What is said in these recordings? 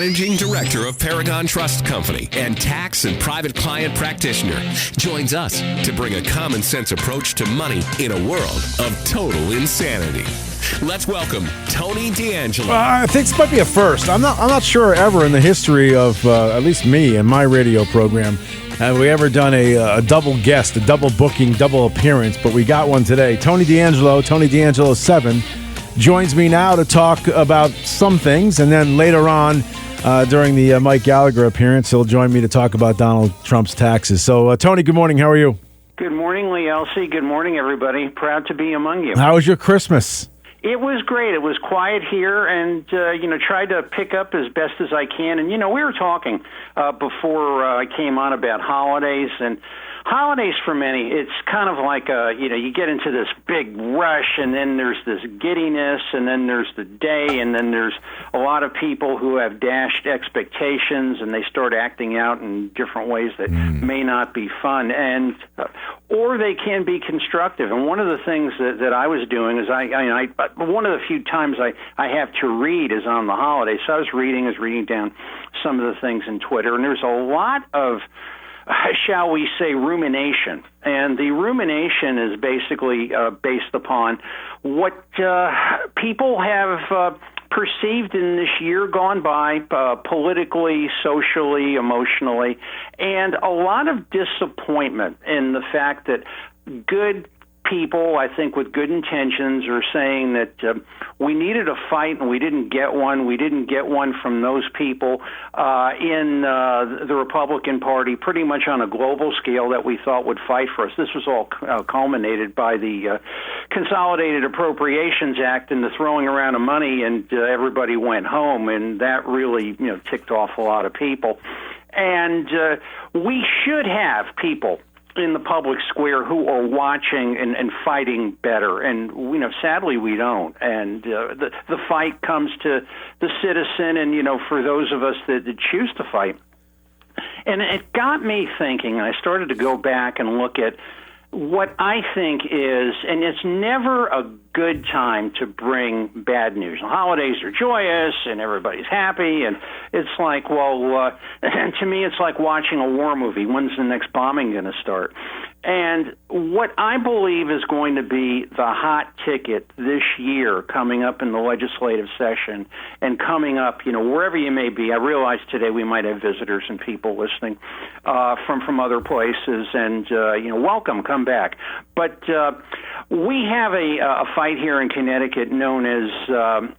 Managing Director of Paragon Trust Company and tax and private client practitioner, joins us to bring a common sense approach to money in a world of total insanity. Let's welcome Tony D'Angelo. I think this might be a first. I'm not sure ever in the history of at least me and my radio program have we ever done a double guest, a double booking, double appearance, but we got one today. Tony D'Angelo, Tony D'Angelo 7, joins me now to talk about some things, and then later on during the Mike Gallagher appearance, he'll join me to talk about Donald Trump's taxes. So, Tony, good morning. How are you? Good morning, Lee Elci. Good morning, everybody. Proud to be among you. How was your Christmas? It was great. It was quiet here, and tried to pick up as best as I can. And we were talking before I came on about holidays, and holidays for many, it's kind of like you get into this big rush, and then there's this giddiness, and then there's the day, and then there's a lot of people who have dashed expectations, and they start acting out in different ways that may not be fun, and or they can be constructive. And one of the things that I was doing is one of the few times I have to read is on the holidays. So I was reading down some of the things in Twitter, and there's a lot of, shall we say, rumination. And the rumination is basically based upon what people have perceived in this year gone by, politically, socially, emotionally, and a lot of disappointment in the fact that good people, I think, with good intentions are saying that we needed a fight and we didn't get one. We didn't get one from those people in the Republican Party, pretty much on a global scale, that we thought would fight for us. This was all culminated by the Consolidated Appropriations Act and the throwing around of money, and everybody went home, and that really ticked off a lot of people. And we should have people in the public square who are watching and fighting better, and sadly we don't. And the fight comes to the citizen, and for those of us that choose to fight. And it got me thinking. I started to go back and look at what I think is, and it's never a good time to bring bad news. The holidays are joyous and everybody's happy, and it's like, and to me it's like watching a war movie. When's the next bombing going to start? And what I believe is going to be the hot ticket this year coming up in the legislative session and coming up, wherever you may be. I realize today we might have visitors and people listening from other places, and, welcome, come back. But we have a fight here in Connecticut known as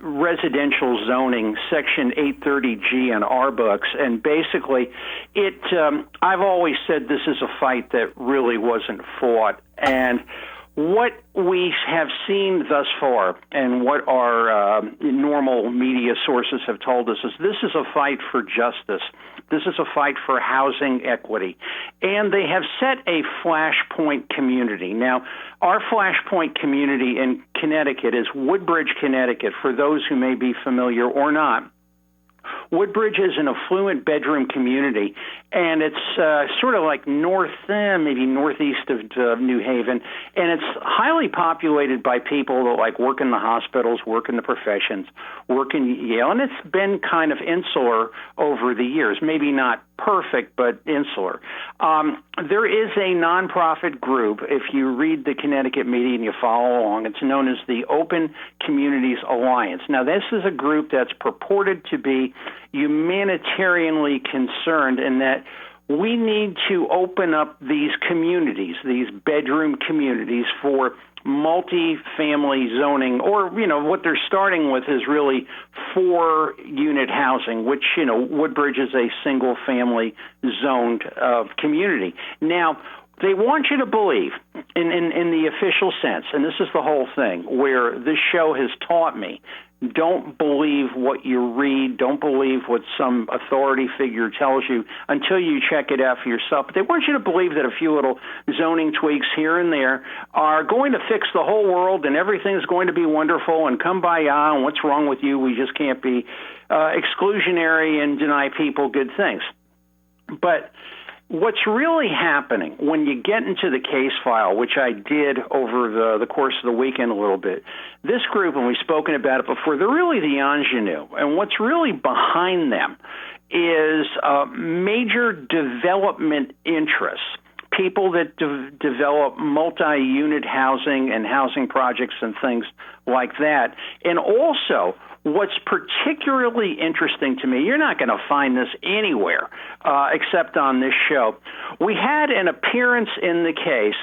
residential zoning, Section 830G in our books, and basically I've always said this is a fight that really wasn't fought, and what we have seen thus far and what our normal media sources have told us is this is a fight for justice. This is a fight for housing equity. And they have set a flashpoint community. Now, our flashpoint community in Connecticut is Woodbridge, Connecticut, for those who may be familiar or not. Woodbridge is an affluent bedroom community, and it's sort of like maybe northeast of New Haven, and it's highly populated by people that work in the hospitals, work in the professions, work in Yale, and it's been kind of insular over the years. Maybe not perfect, but insular. There is a nonprofit group, if you read the Connecticut media and you follow along, it's known as the Open Communities Alliance. Now, this is a group that's purported to be humanitarianly concerned in that we need to open up these communities, these bedroom communities, for multi-family zoning, or, what they're starting with is really 4-unit housing, which, Woodbridge is a single-family zoned community. Now, they want you to believe, in the official sense, and this is the whole thing, where this show has taught me, don't believe what you read, don't believe what some authority figure tells you until you check it out for yourself. But they want you to believe that a few little zoning tweaks here and there are going to fix the whole world and everything's going to be wonderful and kumbaya, and what's wrong with you? We just can't be exclusionary and deny people good things. But what's really happening when you get into the case file, which I did over the course of the weekend a little bit, this group, and we've spoken about it before, they're really the ingenue. And what's really behind them is major development interests, people that develop multi-unit housing and housing projects and things like that. And also, what's particularly interesting to me, you're not going to find this anywhere except on this show. We had an appearance in the case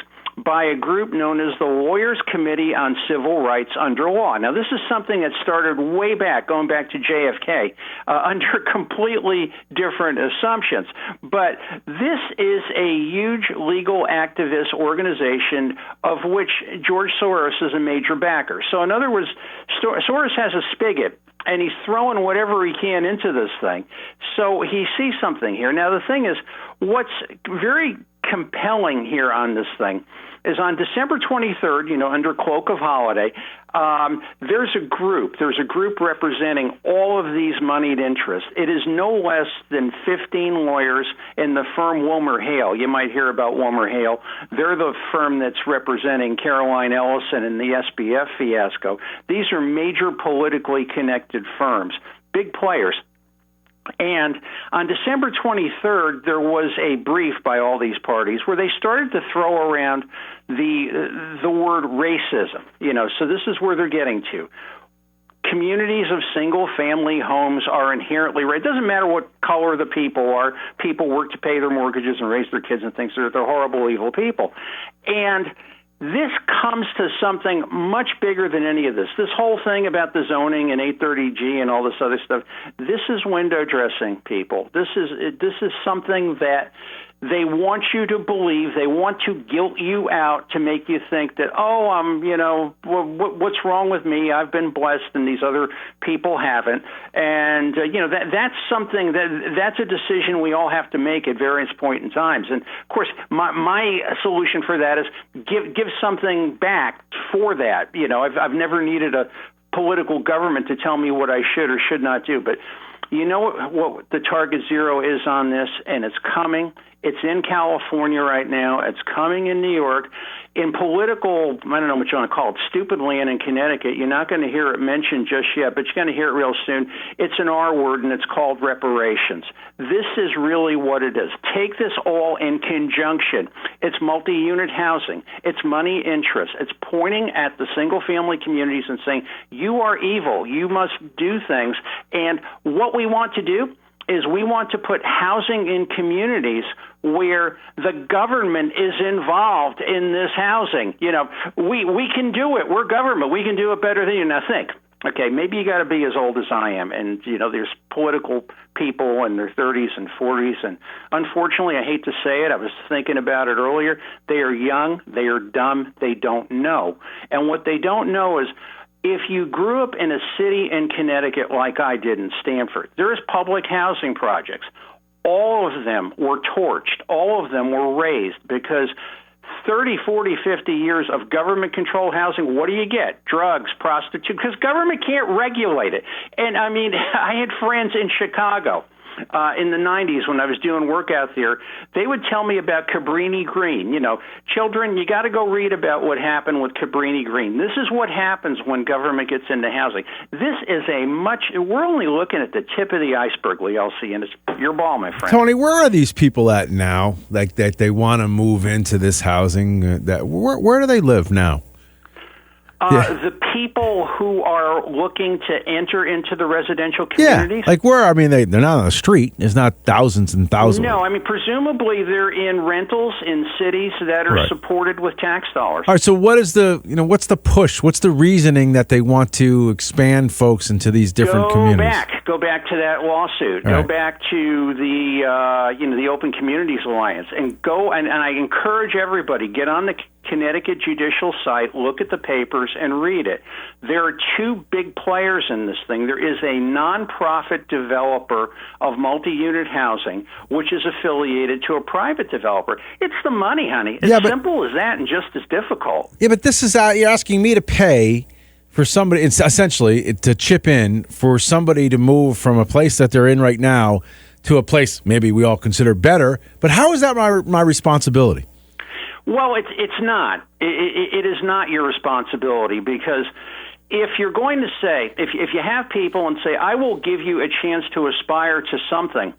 by a group known as the Lawyers Committee on Civil Rights Under Law. Now, this is something that started way back, going back to JFK, under completely different assumptions. But this is a huge legal activist organization of which George Soros is a major backer. So, in other words, Soros has a spigot, and he's throwing whatever he can into this thing. So he sees something here. Now, the thing is, what's very compelling here on this thing is on December 23rd, under cloak of holiday, there's a group representing all of these moneyed interests. It is no less than 15 lawyers in the firm WilmerHale. You might hear about WilmerHale. They're the firm that's representing Caroline Ellison in the SBF fiasco. These are major politically connected firms, big players. And on December 23rd, there was a brief by all these parties where they started to throw around the word racism. So this is where they're getting to. Communities of single-family homes are inherently racist. It doesn't matter what color the people are. People work to pay their mortgages and raise their kids and things. They're horrible, evil people. And this comes to something much bigger than any of this. This whole thing about the zoning and 830G and all this other stuff, this is window dressing, people. This is something that they want you to believe. They want to guilt you out to make you think that, what's wrong with me? I've been blessed and these other people haven't. And, that's something that's a decision we all have to make at various points in times. And, of course, my solution for that is give something back for that. I've never needed a political government to tell me what I should or should not do. But you know what the target zero is on this, and it's coming. It's in California right now. It's coming in New York. In political, I don't know what you want to call it, stupid land in Connecticut, you're not going to hear it mentioned just yet, but you're going to hear it real soon. It's an R word, and it's called reparations. This is really what it is. Take this all in conjunction. It's multi-unit housing. It's money interest. It's pointing at the single-family communities and saying, you are evil. You must do things. And what we want to do is we want to put housing in communities where the government is involved in this housing. We can do it. We're government. We can do it better than you. Now think, okay, maybe you got to be as old as I am, and there's political people in their 30s and 40s, and unfortunately, I hate to say it, I was thinking about it earlier, they are young, they are dumb, they don't know. And what they don't know is, if you grew up in a city in Connecticut like I did in Stamford, there's public housing projects. All of them were torched. All of them were razed because 30, 40, 50 years of government-controlled housing, what do you get? Drugs, prostitution, because government can't regulate it. And, I had friends in Chicago in the 90s when I was doing work out there. They would tell me about Cabrini Green. Children, you got to go read about what happened with Cabrini Green. This is what happens when government gets into housing. This is we're only looking at the tip of the iceberg, Lee Elci, and it's your ball, my friend. Tony, where are these people at now? Like that they want to move into this housing? Where do they live now? The people who are looking to enter into the residential communities? Yeah, like where? They're not on the street. There's not thousands and thousands. No, presumably they're in rentals in cities that are supported with tax dollars. All right, so what is what's the push? What's the reasoning that they want to expand folks into these different communities? Go back to that lawsuit. All right. Go back to the Open Communities Alliance, and I encourage everybody, get on the Connecticut judicial site, look at the papers, and read it. There are two big players in this thing. There is a nonprofit developer of multi-unit housing, which is affiliated to a private developer. It's the money, honey. It's simple as that and just as difficult. Yeah, but this is you're asking me to pay for somebody, it's essentially to chip in for somebody to move from a place that they're in right now to a place maybe we all consider better. But how is that my responsibility? Well, it's not. It is not your responsibility, because if you're going to say, if you have people and say, I will give you a chance to aspire to something,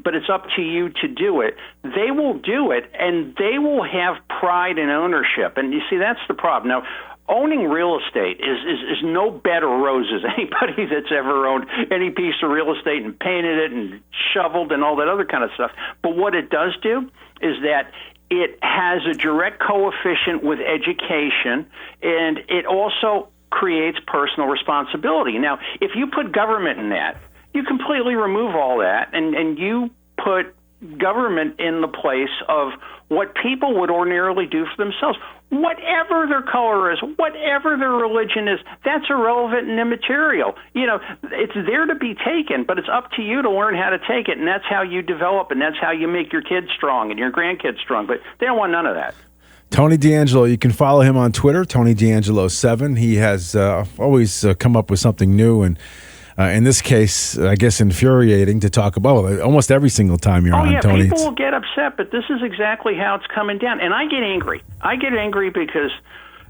but it's up to you to do it, they will do it, and they will have pride and ownership. And you see, that's the problem. Now, owning real estate is no bed of roses. Anybody that's ever owned any piece of real estate and painted it and shoveled and all that other kind of stuff. But what it does do is that it has a direct coefficient with education, and it also creates personal responsibility. Now, if you put government in that, you completely remove all that, and you put government in the place of what people would ordinarily do for themselves. Whatever their color is, whatever their religion is, that's irrelevant and immaterial. You know, it's there to be taken, but it's up to you to learn how to take it, and that's how you develop, and that's how you make your kids strong and your grandkids strong. But they don't want none of that. Tony D'Angelo, you can follow him on Twitter, Tony D'Angelo7. He has always come up with something new, and in this case, I guess infuriating to talk about almost every single time you're on, Tony. People will get upset, but this is exactly how it's coming down. And I get angry. I get angry because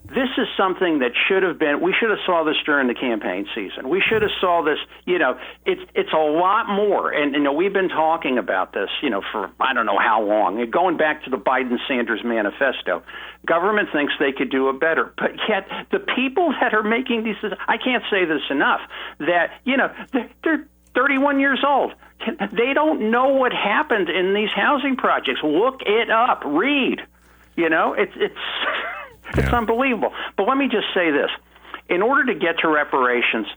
this is something that should have been, we should have saw this during the campaign season. We should have saw this, it's a lot more. And, we've been talking about this, for I don't know how long. Going back to the Biden-Sanders manifesto, government thinks they could do it better. But yet the people that are making these, I can't say this enough, that, they're 31 years old. They don't know what happened in these housing projects. Look it up. Read. It's unbelievable. But let me just say this. In order to get to reparations,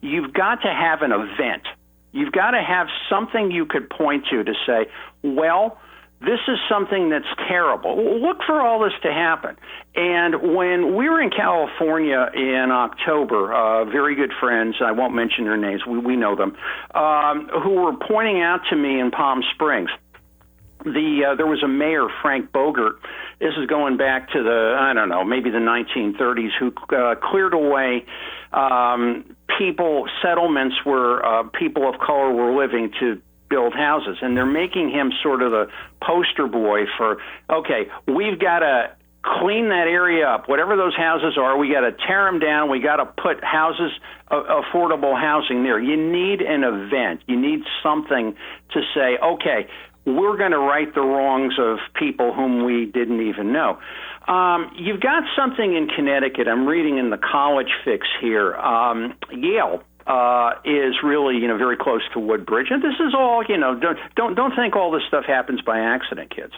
you've got to have an event. You've got to have something you could point to say, well, this is something that's terrible. Look for all this to happen. And when we were in California in October, very good friends, I won't mention their names, we know them, who were pointing out to me in Palm Springs, there was a mayor, Frank Bogert. This is going back to maybe the 1930s, who cleared away settlements where people of color were living to build houses. And they're making him sort of the poster boy for, okay, we've got to clean that area up. Whatever those houses are, we got to tear them down. We got to put houses, affordable housing there. You need an event. You need something to say, okay, we're going to right the wrongs of people whom we didn't even know. You've got something in Connecticut. I'm reading in the College Fix here. Yale is really, very close to Woodbridge, and this is all, don't think all this stuff happens by accident, kids.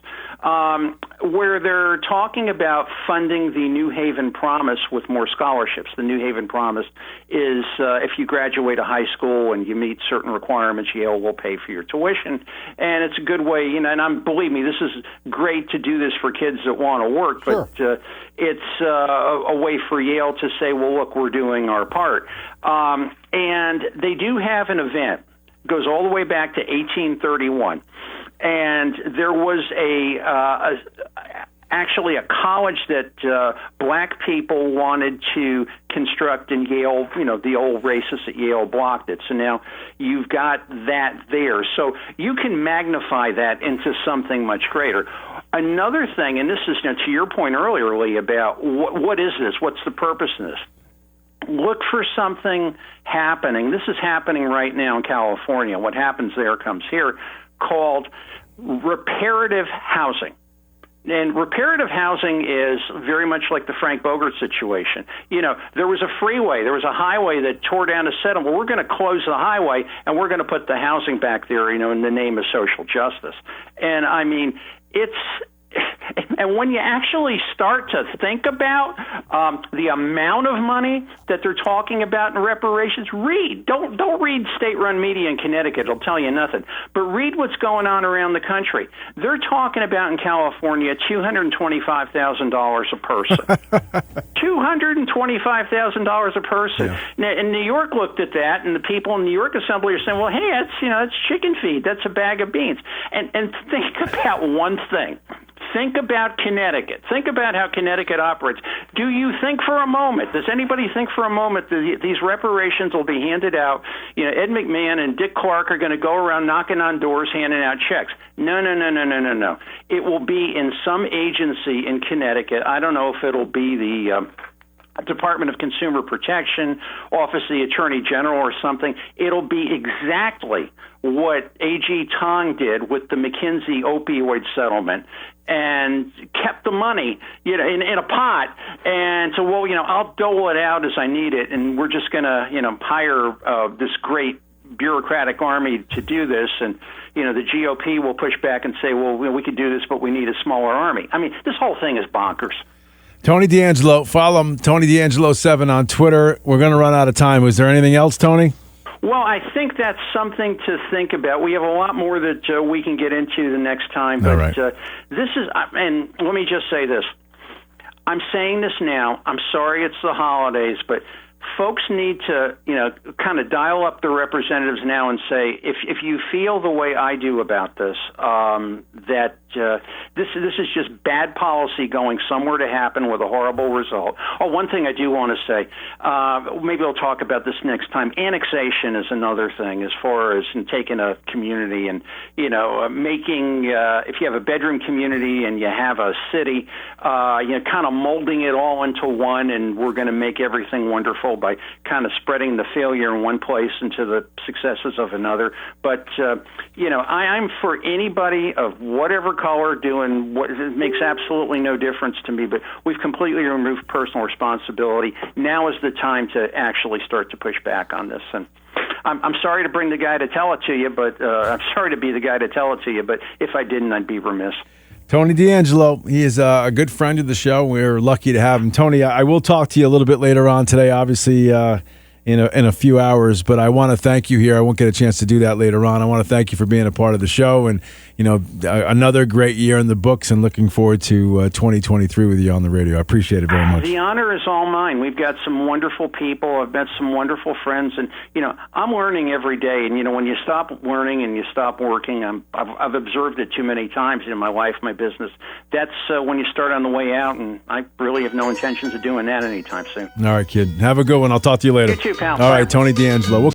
Where they're talking about funding the New Haven Promise with more scholarships. The New Haven Promise is if you graduate a high school and you meet certain requirements, Yale will pay for your tuition, and it's a good way, believe me, this is great to do this for kids that want to work, sure. But it's a way for Yale to say, well, look, we're doing our part. And they do have an event. It goes all the way back to 1831. And there was actually a college that black people wanted to construct in Yale. The old racists at Yale blocked it. So now you've got that there. So you can magnify that into something much greater. Another thing, and this is to your point earlier, Lee, about what is this? What's the purpose of this? Look for something happening. This is happening right now in California. What happens there comes here, called reparative housing. And reparative housing is very much like the Frank Bogert situation. There was a freeway, there was a highway that tore down a settlement. Well, we're going to close the highway, and we're going to put the housing back there, in the name of social justice. And, and when you actually start to think about the amount of money that they're talking about in reparations, read. Don't read state-run media in Connecticut. It'll tell you nothing. But read what's going on around the country. They're talking about in California $225,000 a person. $225,000 a person. Yeah. Now, and New York looked at that, and the people in New York Assembly are saying, well, hey, that's chicken feed. That's a bag of beans. And think about one thing. Think about Connecticut. Think about how Connecticut operates. Do you think for a moment, does anybody think for a moment that these reparations will be handed out? Ed McMahon and Dick Clark are going to go around knocking on doors, handing out checks. No. It will be in some agency in Connecticut. I don't know if it'll be the Department of Consumer Protection, Office of the Attorney General or something. It'll be exactly what A.G. Tong did with the McKinsey opioid settlement and kept the money in a pot and so, I'll dole it out as I need it, and we're just going to, hire this great bureaucratic army to do this, and the GOP will push back and say, well, we could do this, but we need a smaller army. I mean, this whole thing is bonkers. Tony D'Angelo, follow him, Tony D'Angelo 7 on Twitter. We're going to run out of time. Was there anything else, Tony? Well, I think that's something to think about. We have a lot more that we can get into the next time. But all right. This is, and let me just say this. I'm saying this now. I'm sorry it's the holidays, but folks need to, kind of dial up the representatives now and say, if you feel the way I do about this, that this is just bad policy going somewhere to happen with a horrible result. Oh, one thing I do want to say, maybe we'll talk about this next time. Annexation is another thing as far as taking a community and, making, if you have a bedroom community and you have a city, kind of molding it all into one, and we're going to make everything wonderful by kind of spreading the failure in one place into the successes of another. But, I'm for anybody of whatever color doing what it makes absolutely no difference to me, but we've completely removed personal responsibility. Now is the time to actually start to push back on this. And I'm sorry to bring the guy to tell it to you, but I'm sorry to be the guy to tell it to you, but if I didn't, I'd be remiss. Tony D'Angelo, he is a good friend of the show. We're lucky to have him. Tony, I will talk to you a little bit later on today, obviously in a few hours, but I want to thank you here. I won't get a chance to do that later on. I want to thank you for being a part of the show, and another great year in the books, and looking forward to 2023 with you on the radio. I appreciate it very much. The honor is all mine. We've got some wonderful people. I've met some wonderful friends, and I'm learning every day. And when you stop learning and you stop working, I've observed it too many times in my life, my business. That's when you start on the way out, and I really have no intentions of doing that anytime soon. All right, kid. Have a good one. I'll talk to you later. You too, pal. All right, Tony D'Angelo.